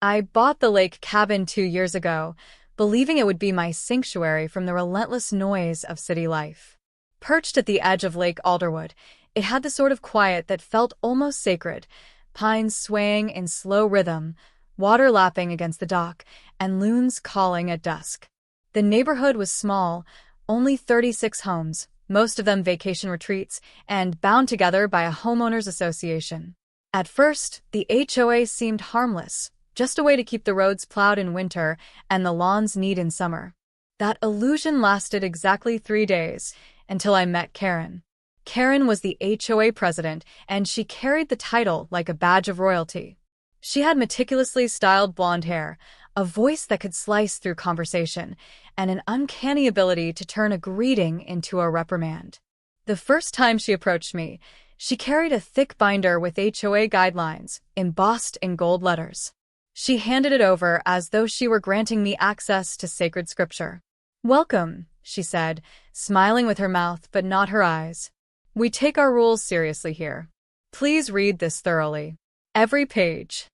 I bought the lake cabin 2 years ago, believing it would be my sanctuary from the relentless noise of city life. Perched at the edge of Lake Alderwood, it had the sort of quiet that felt almost sacred, pines swaying in slow rhythm, water lapping against the dock, and loons calling at dusk. The neighborhood was small, only 36 homes, most of them vacation retreats, and bound together by a homeowners association. At first, the HOA seemed harmless, just a way to keep the roads plowed in winter and the lawns neat in summer. That illusion lasted exactly 3 days, until I met Karen. Karen was the HOA president, and she carried the title like a badge of royalty. She had meticulously styled blonde hair, a voice that could slice through conversation, and an uncanny ability to turn a greeting into a reprimand. The first time she approached me, she carried a thick binder with HOA guidelines, embossed in gold letters. She handed it over as though she were granting me access to sacred scripture. "Welcome," she said, smiling with her mouth but not her eyes. "We take our rules seriously here. Please read this thoroughly. Every page."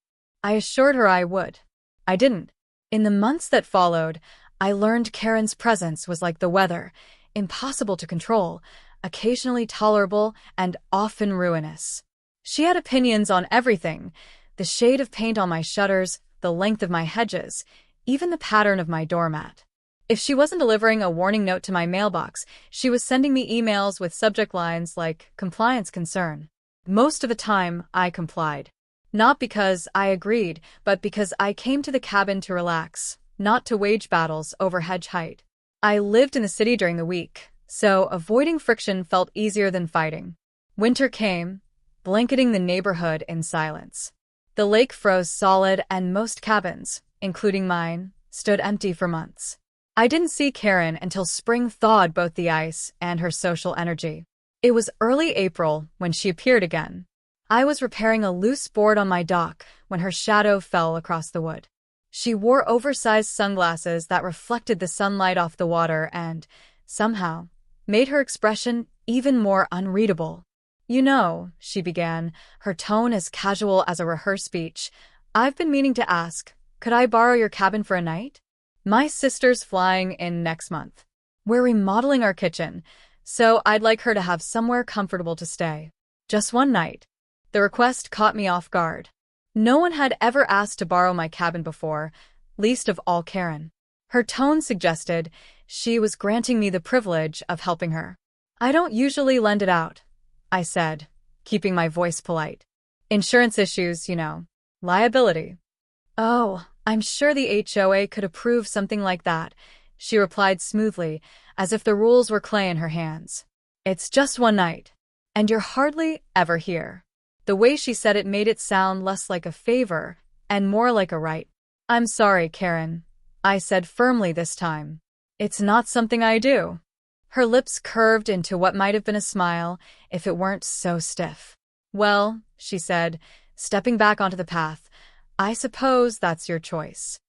I assured her I would. I didn't. In the months that followed, I learned Karen's presence was like the weather, impossible to control, occasionally tolerable, and often ruinous. She had opinions on everything: the shade of paint on my shutters, the length of my hedges, even the pattern of my doormat. If she wasn't delivering a warning note to my mailbox, she was sending me emails with subject lines like "compliance concern." Most of the time, I complied. Not because I agreed, but because I came to the cabin to relax, not to wage battles over hedge height. I lived in the city during the week, so avoiding friction felt easier than fighting. Winter came, blanketing the neighborhood in silence. The lake froze solid, and most cabins, including mine, stood empty for months. I didn't see Karen until spring thawed both the ice and her social energy. It was early April when she appeared again. I was repairing a loose board on my dock when her shadow fell across the wood. She wore oversized sunglasses that reflected the sunlight off the water and, somehow, made her expression even more unreadable. "You know," she began, her tone as casual as a rehearsed speech, "I've been meaning to ask, could I borrow your cabin for a night? My sister's flying in next month. We're remodeling our kitchen, so I'd like her to have somewhere comfortable to stay. Just one night." The request caught me off guard. No one had ever asked to borrow my cabin before, least of all Karen. Her tone suggested she was granting me the privilege of helping her. "I don't usually lend it out," I said, keeping my voice polite. "Insurance issues, you know. Liability." "Oh, I'm sure the HOA could approve something like that," she replied smoothly, as if the rules were clay in her hands. "It's just one night, and you're hardly ever here." The way she said it made it sound less like a favor and more like a right. "I'm sorry, Karen," I said firmly this time. "It's not something I do." Her lips curved into what might have been a smile if it weren't so stiff. "Well," she said, stepping back onto the path, "I suppose that's your choice."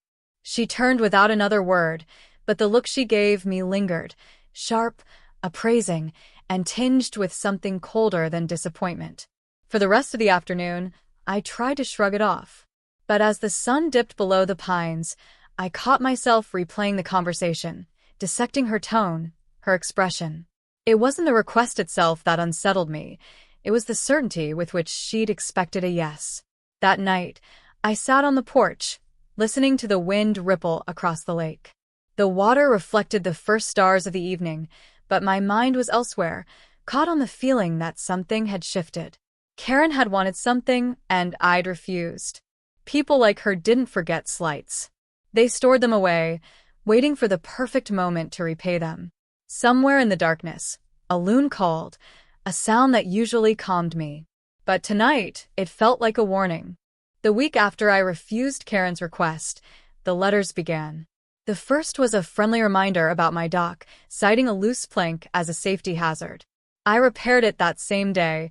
She turned without another word, but the look she gave me lingered, sharp, appraising, and tinged with something colder than disappointment. For the rest of the afternoon, I tried to shrug it off. But as the sun dipped below the pines, I caught myself replaying the conversation, dissecting her tone, her expression. It wasn't the request itself that unsettled me. It was the certainty with which she'd expected a yes. That night, I sat on the porch, listening to the wind ripple across the lake. The water reflected the first stars of the evening, but my mind was elsewhere, caught on the feeling that something had shifted. Karen had wanted something, and I'd refused. People like her didn't forget slights. They stored them away, waiting for the perfect moment to repay them. Somewhere in the darkness, a loon called, a sound that usually calmed me. But tonight, it felt like a warning. The week after I refused Karen's request, the letters began. The first was a friendly reminder about my dock, citing a loose plank as a safety hazard. I repaired it that same day,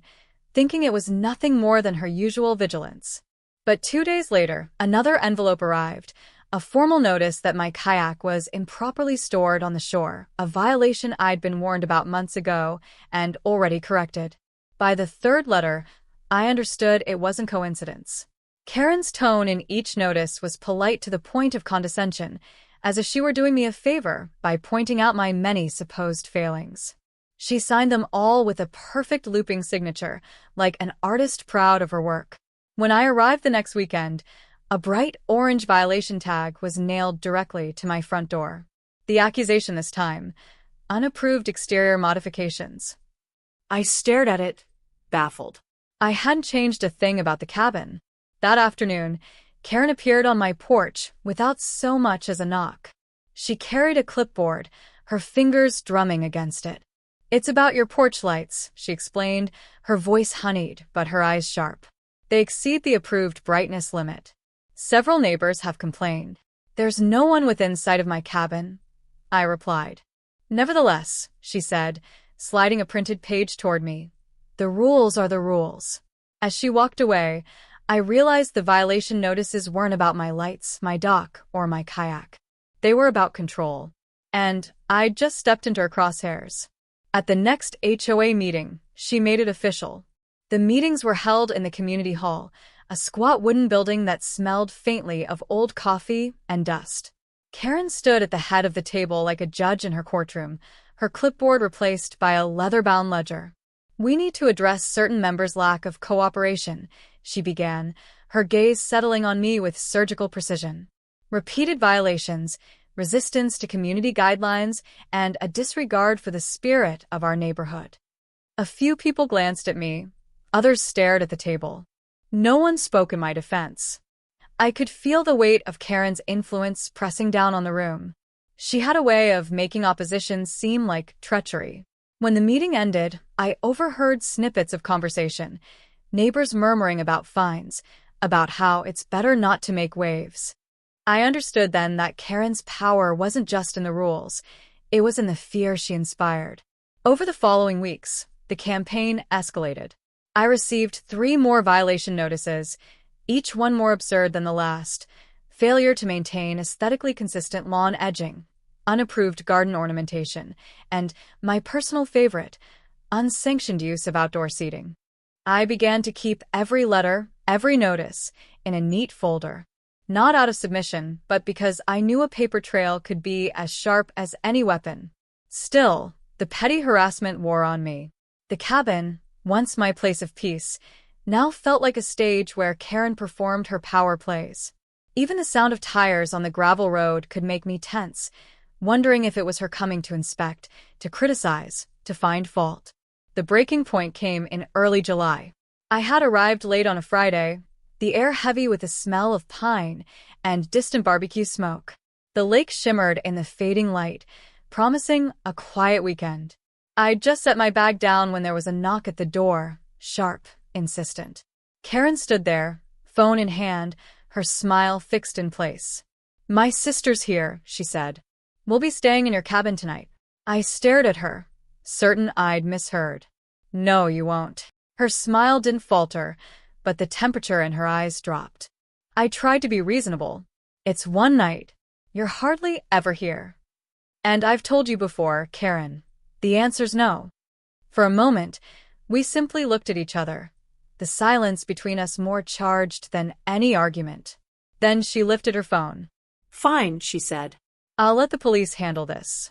thinking it was nothing more than her usual vigilance. But 2 days later, another envelope arrived, a formal notice that my kayak was improperly stored on the shore, a violation I'd been warned about months ago and already corrected. By the third letter, I understood it wasn't coincidence. Karen's tone in each notice was polite to the point of condescension, as if she were doing me a favor by pointing out my many supposed failings. She signed them all with a perfect looping signature, like an artist proud of her work. When I arrived the next weekend, a bright orange violation tag was nailed directly to my front door. The accusation this time: unapproved exterior modifications. I stared at it, baffled. I hadn't changed a thing about the cabin. That afternoon, Karen appeared on my porch without so much as a knock. She carried a clipboard, her fingers drumming against it. "It's about your porch lights," she explained, her voice honeyed but her eyes sharp. "They exceed the approved brightness limit. Several neighbors have complained." "There's no one within sight of my cabin," I replied. "Nevertheless," she said, sliding a printed page toward me, "the rules are the rules." As she walked away, I realized the violation notices weren't about my lights, my dock, or my kayak. They were about control. And I'd just stepped into her crosshairs. At the next HOA meeting, she made it official. The meetings were held in the community hall, a squat wooden building that smelled faintly of old coffee and dust. Karen stood at the head of the table like a judge in her courtroom, her clipboard replaced by a leather-bound ledger. "We need to address certain members' lack of cooperation," she began, her gaze settling on me with surgical precision. "Repeated violations, resistance to community guidelines, and a disregard for the spirit of our neighborhood." A few people glanced at me, others stared at the table. No one spoke in my defense. I could feel the weight of Karen's influence pressing down on the room. She had a way of making opposition seem like treachery. When the meeting ended, I overheard snippets of conversation, neighbors murmuring about fines, about how it's better not to make waves. I understood then that Karen's power wasn't just in the rules, it was in the fear she inspired. Over the following weeks, the campaign escalated. I received 3 more violation notices, each one more absurd than the last: failure to maintain aesthetically consistent lawn edging, unapproved garden ornamentation, and, my personal favorite, unsanctioned use of outdoor seating. I began to keep every letter, every notice, in a neat folder. Not out of submission, but because I knew a paper trail could be as sharp as any weapon. Still, the petty harassment wore on me. The cabin, once my place of peace, now felt like a stage where Karen performed her power plays. Even the sound of tires on the gravel road could make me tense, wondering if it was her coming to inspect, to criticize, to find fault. The breaking point came in early July. I had arrived late on a Friday, the air heavy with the smell of pine and distant barbecue smoke. The lake shimmered in the fading light, promising a quiet weekend. I'd just set my bag down when there was a knock at the door, sharp, insistent. Karen stood there, phone in hand, her smile fixed in place. "My sister's here," she said. "We'll be staying in your cabin tonight." I stared at her, certain I'd misheard. "No, you won't." Her smile didn't falter, but the temperature in her eyes dropped. I tried to be reasonable. "It's one night. You're hardly ever here." "And I've told you before, Karen. The answer's no." For a moment, we simply looked at each other, the silence between us more charged than any argument. Then she lifted her phone. "Fine," she said. "I'll let the police handle this."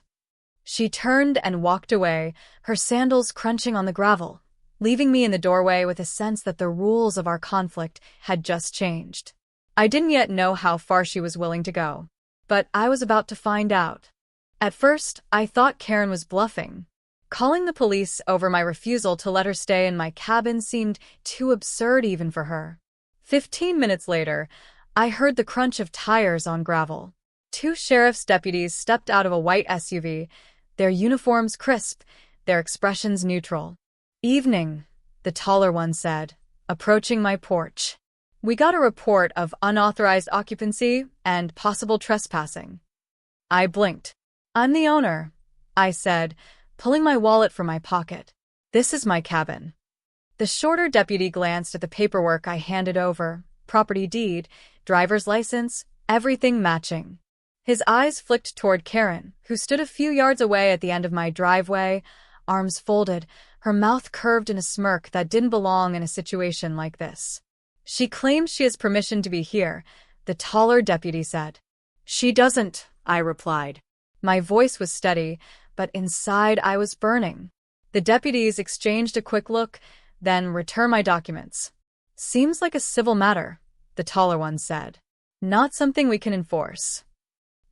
She turned and walked away, her sandals crunching on the gravel, leaving me in the doorway with a sense that the rules of our conflict had just changed. I didn't yet know how far she was willing to go, but I was about to find out. At first, I thought Karen was bluffing. Calling the police over my refusal to let her stay in my cabin seemed too absurd even for her. 15 minutes later, I heard the crunch of tires on gravel. 2 sheriff's deputies stepped out of a white SUV, their uniforms crisp, their expressions neutral. "Evening," the taller one said, approaching my porch. "We got a report of unauthorized occupancy and possible trespassing." I blinked. "I'm the owner," I said, pulling my wallet from my pocket. "This is my cabin." The shorter deputy glanced at the paperwork I handed over, property deed, driver's license, everything matching. His eyes flicked toward Karen, who stood a few yards away at the end of my driveway, arms folded, her mouth curved in a smirk that didn't belong in a situation like this. She claims she has permission to be here, the taller deputy said. She doesn't, I replied. My voice was steady, but inside I was burning. The deputies exchanged a quick look, then returned my documents. Seems like a civil matter, the taller one said. Not something we can enforce.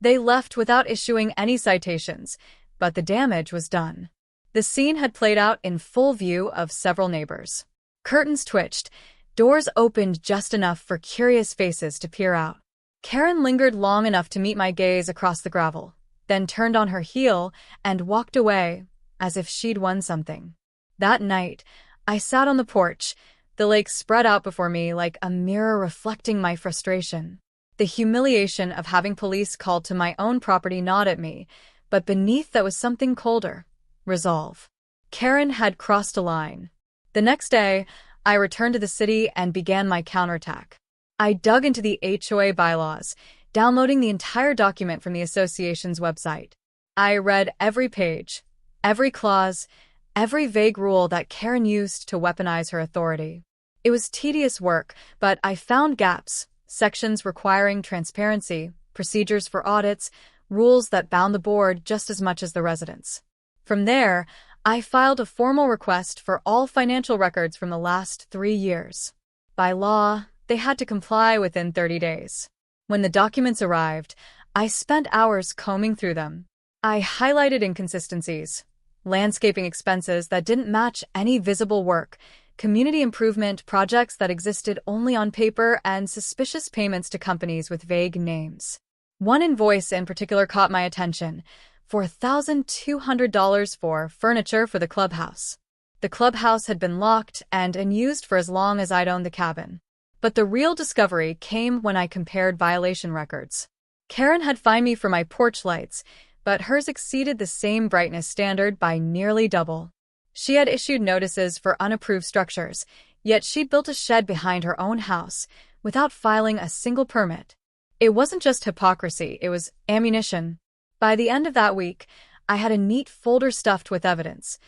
They left without issuing any citations, but the damage was done. The scene had played out in full view of several neighbors. Curtains twitched, doors opened just enough for curious faces to peer out. Karen lingered long enough to meet my gaze across the gravel, then turned on her heel and walked away, as if she'd won something. That night, I sat on the porch, the lake spread out before me like a mirror reflecting my frustration. The humiliation of having police called to my own property gnawed at me, but beneath that was something colder. Resolve. Karen had crossed a line. The next day, I returned to the city and began my counterattack. I dug into the HOA bylaws, downloading the entire document from the association's website. I read every page, every clause, every vague rule that Karen used to weaponize her authority. It was tedious work, but I found gaps, sections requiring transparency, procedures for audits, rules that bound the board just as much as the residents. From there, I filed a formal request for all financial records from the last 3 years. By law, they had to comply within 30 days. When the documents arrived, I spent hours combing through them. I highlighted inconsistencies, landscaping expenses that didn't match any visible work, community improvement projects that existed only on paper, and suspicious payments to companies with vague names. One invoice in particular caught my attention, $4,200 for furniture for the clubhouse. The clubhouse had been locked and unused for as long as I'd owned the cabin. But the real discovery came when I compared violation records. Karen had fined me for my porch lights, but hers exceeded the same brightness standard by nearly double. She had issued notices for unapproved structures, yet she'd built a shed behind her own house without filing a single permit. It wasn't just hypocrisy, it was ammunition. By the end of that week, I had a neat folder stuffed with evidence,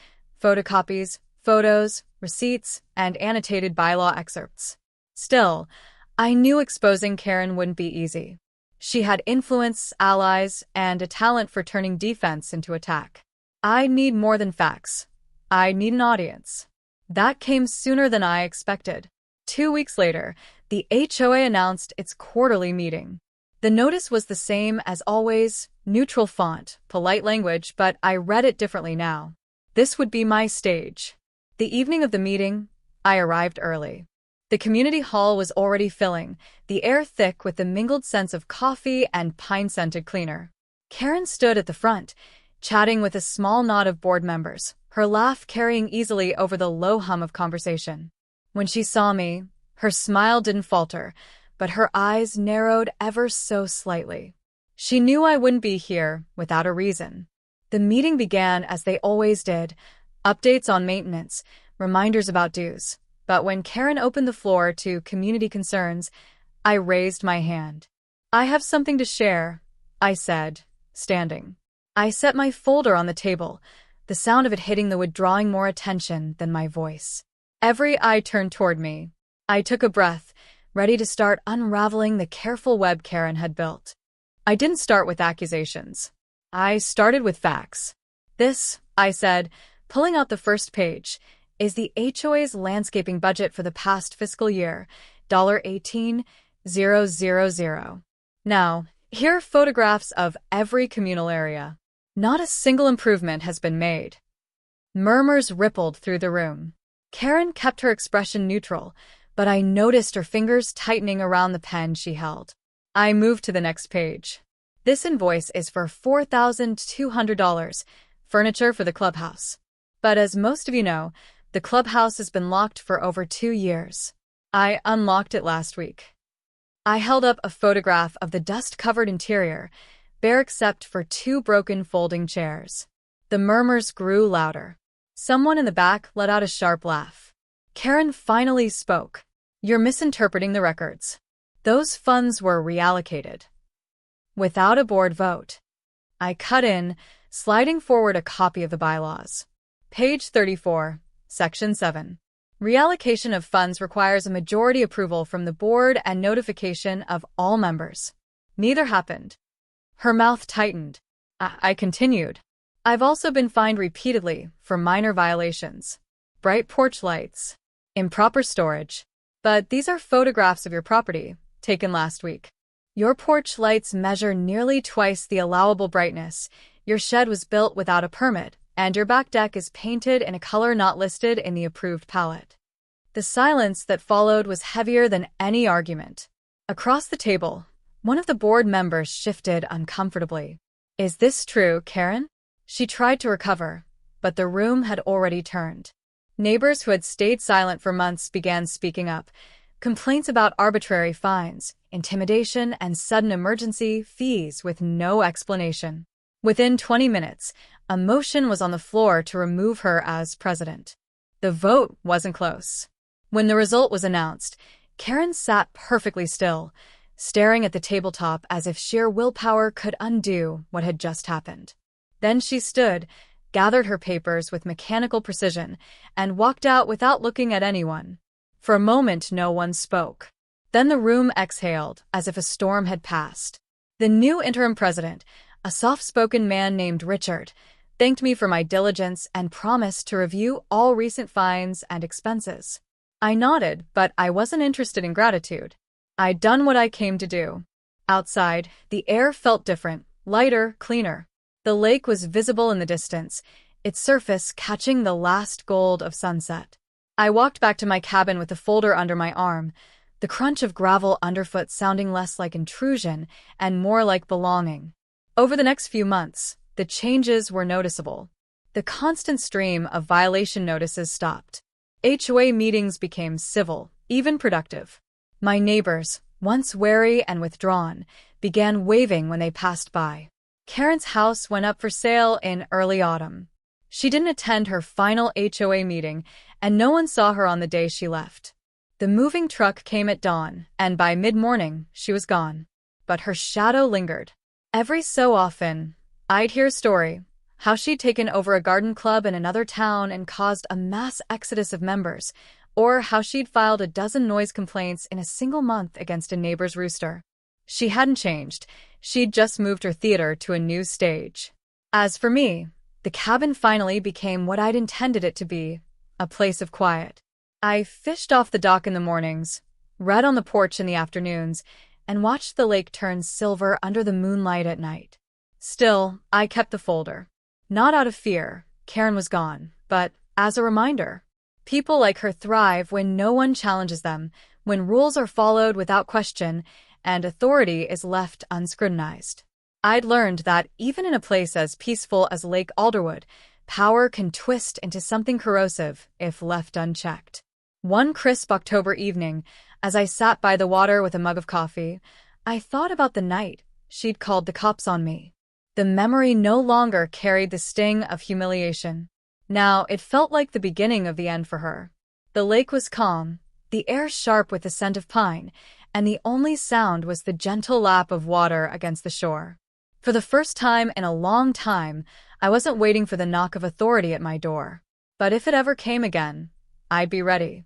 photocopies, photos, receipts, and annotated bylaw excerpts. Still, I knew exposing Karen wouldn't be easy. She had influence, allies, and a talent for turning defense into attack. I need more than facts. I need an audience. That came sooner than I expected. 2 weeks later, the HOA announced its quarterly meeting. The notice was the same as always, neutral font, polite language, but I read it differently now. This would be my stage. The evening of the meeting, I arrived early. The community hall was already filling, the air thick with the mingled scents of coffee and pine-scented cleaner. Karen stood at the front, chatting with a small knot of board members, her laugh carrying easily over the low hum of conversation. When she saw me, her smile didn't falter, but her eyes narrowed ever so slightly. She knew I wouldn't be here without a reason. The meeting began as they always did, updates on maintenance, reminders about dues. But when Karen opened the floor to community concerns, I raised my hand. I have something to share, I said, standing. I set my folder on the table, the sound of it hitting the wood drawing more attention than my voice. Every eye turned toward me. I took a breath, ready to start unraveling the careful web Karen had built. I didn't start with accusations. I started with facts. This, I said, pulling out the first page, is the HOA's landscaping budget for the past fiscal year, $18,000. Now, here are photographs of every communal area. Not a single improvement has been made. Murmurs rippled through the room. Karen kept her expression neutral, but I noticed her fingers tightening around the pen she held. I moved to the next page. This invoice is for $4,200, furniture for the clubhouse. But as most of you know, the clubhouse has been locked for over 2 years. I unlocked it last week. I held up a photograph of the dust-covered interior, bare except for 2 broken folding chairs. The murmurs grew louder. Someone in the back let out a sharp laugh. Karen finally spoke. You're misinterpreting the records. Those funds were reallocated. Without a board vote. I cut in, sliding forward a copy of the bylaws. Page 34. Section 7. Reallocation of funds requires a majority approval from the board and notification of all members. Neither happened. Her mouth tightened. I continued. I've also been fined repeatedly for minor violations. Bright porch lights. Improper storage. But these are photographs of your property, taken last week. Your porch lights measure nearly twice the allowable brightness. Your shed was built without a permit, and your back deck is painted in a color not listed in the approved palette. The silence that followed was heavier than any argument. Across the table, one of the board members shifted uncomfortably. Is this true, Karen? She tried to recover, but the room had already turned. Neighbors who had stayed silent for months began speaking up. Complaints about arbitrary fines, intimidation, and sudden emergency fees with no explanation. Within 20 minutes, a motion was on the floor to remove her as president. The vote wasn't close. When the result was announced, Karen sat perfectly still, staring at the tabletop as if sheer willpower could undo what had just happened. Then she stood, gathered her papers with mechanical precision, and walked out without looking at anyone. For a moment, no one spoke. Then the room exhaled, as if a storm had passed. The new interim president, a soft-spoken man named Richard, thanked me for my diligence and promised to review all recent fines and expenses. I nodded, but I wasn't interested in gratitude. I'd done what I came to do. Outside, the air felt different, lighter, cleaner. The lake was visible in the distance, its surface catching the last gold of sunset. I walked back to my cabin with the folder under my arm, the crunch of gravel underfoot sounding less like intrusion and more like belonging. Over the next few months, the changes were noticeable. The constant stream of violation notices stopped. HOA meetings became civil, even productive. My neighbors, once wary and withdrawn, began waving when they passed by. Karen's house went up for sale in early autumn. She didn't attend her final HOA meeting, and no one saw her on the day she left. The moving truck came at dawn, and by mid-morning, she was gone. But her shadow lingered. Every so often, I'd hear a story, how she'd taken over a garden club in another town and caused a mass exodus of members, or how she'd filed a dozen noise complaints in a single month against a neighbor's rooster. She hadn't changed. She'd just moved her theater to a new stage. As for me, the cabin finally became what I'd intended it to be, a place of quiet. I fished off the dock in the mornings, read on the porch in the afternoons, and watched the lake turn silver under the moonlight at night. Still, I kept the folder. Not out of fear, Karen was gone, but as a reminder. People like her thrive when no one challenges them, when rules are followed without question, and authority is left unscrutinized. I'd learned that even in a place as peaceful as Lake Alderwood, power can twist into something corrosive if left unchecked. One crisp October evening, as I sat by the water with a mug of coffee, I thought about the night she'd called the cops on me. The memory no longer carried the sting of humiliation. Now it felt like the beginning of the end for her. The lake was calm, the air sharp with the scent of pine, and the only sound was the gentle lap of water against the shore. For the first time in a long time, I wasn't waiting for the knock of authority at my door. But if it ever came again, I'd be ready.